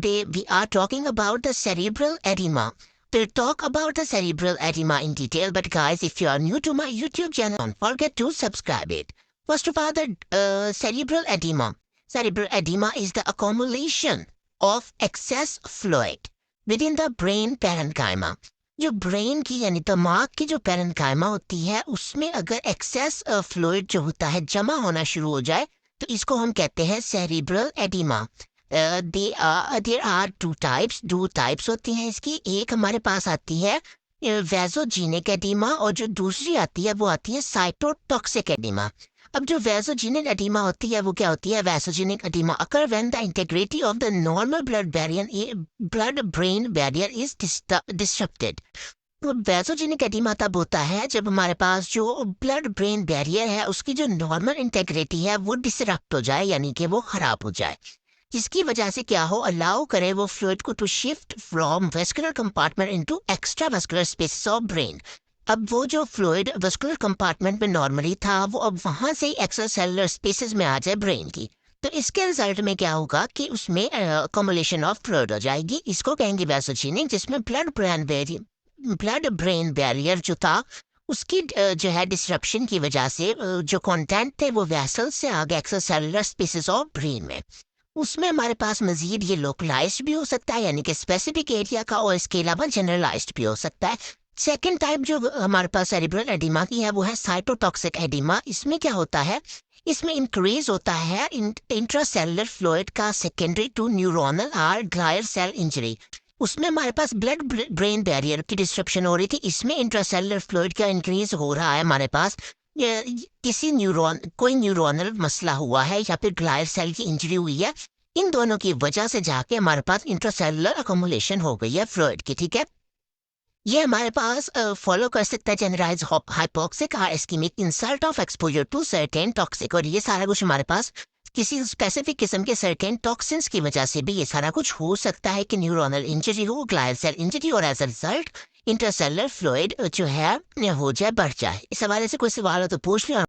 today we are talking about the cerebral edema. We'll talk about the cerebral edema in detail, but guys, if you are new to my YouTube channel, don't forget to subscribe it. First of all, the cerebral edema. Cerebral edema is the accumulation of excess fluid within the brain parenchyma. जो brain की यानी दिमाग की जो parenchyma होती है उसमें अगर एक्सेस फ्लूइड जो होता है जमा होना शुरू हो जाए तो इसको हम कहते हैं सेरिब्रल एडिमा। देयर आर दो टाइप्स होती हैं इसकी। एक हमारे पास आती है वैसोजेनिक एडिमा और जो दूसरी आती है वो आती है साइटोटॉक्सिक एडिमा। अब जो वैसोजेनिक एडिमा होती है वो क्या होती है? Vasogenic oedema occur when the integrity of the normal blood brain barrier is disturbed. तो वैसोजेनिक एडिमा तब होता है जब हमारे पास जो ब्लड ब्रेन बैरियर है उसकी जो नॉर्मल इंटीग्रिटी है वो डिसरप्ट हो जाए, यानी कि वो खराब हो जाए, जिसकी वजह से क्या हो, अलाउ करे वो फ्लूइड को to shift from vascular compartment into extra vascular spaces of brain. अब वो जो फ्लूइड वेस्कुलर कंपार्टमेंट में नॉर्मली था वो अब वहां से एक्स्ट्रा सेलुलर स्पेसेस में आ जाए ब्रेन की। तो इसके रिजल्ट में क्या होगा कि उसमें अकोमुलेशन ऑफ फ्लूइड हो जाएगी। इसको कहेंगे वैसोजेनिक, जिसमें ब्लड ब्रेन बैरियर जो था उसकी जो है डिसरप्शन की वजह से जो कंटेंट थे वो वेसल से आगे extra cellular spaces of brain में। उसमें हमारे पास मजीद ये लोकलाइज्ड भी हो सकता है, यानी कि स्पेसिफिक एरिया का, और इसके अलावा जनरलाइज्ड भी हो सकता है। सेकेंड टाइप जो हमारे पास सेरिब्रल एडिमा की है वो है साइटोटॉक्सिक एडिमा। इसमें क्या होता है, इसमें इंक्रीज होता है इंट्रासेलुलर फ्लूइड का सेकेंडरी टू न्यूरोनल और ग्लायर सेल इंजरी। उसमें हमारे पास ब्लड ब्रेन बैरियर की डिस्ट्रप्शन हो रही थी, इसमें इंट्रासेलुलर फ्लूइड का इंक्रीज हो रहा है हमारे पास। किसी कोई न्यूरोनल मसला हुआ है या फिर ग्लायर सेल की इंजरी हुई है, इन दोनों की वजह से जाके हमारे पास इंट्रासेलुलर अकोमुलेशन हो गई है फ्लूइड की। ठीक है, ये हमारे पास फॉलो कर सकता है जनरलाइज हाइपोक्सिक और ischaemic insult of exposure to certain toxic, और ये सारा कुछ हमारे पास किसी स्पेसिफिक किस्म के सर्टेन टॉक्सिन्स की वजह से भी ये सारा कुछ हो सकता है कि न्यूरोनल इंजरी हो, ग्लायर सेल इंजरी, और as a result intercellular fluid जो है हो जाए, बढ़ जाए। इस हवाले से कोई सवाल हो तो पूछ लिया।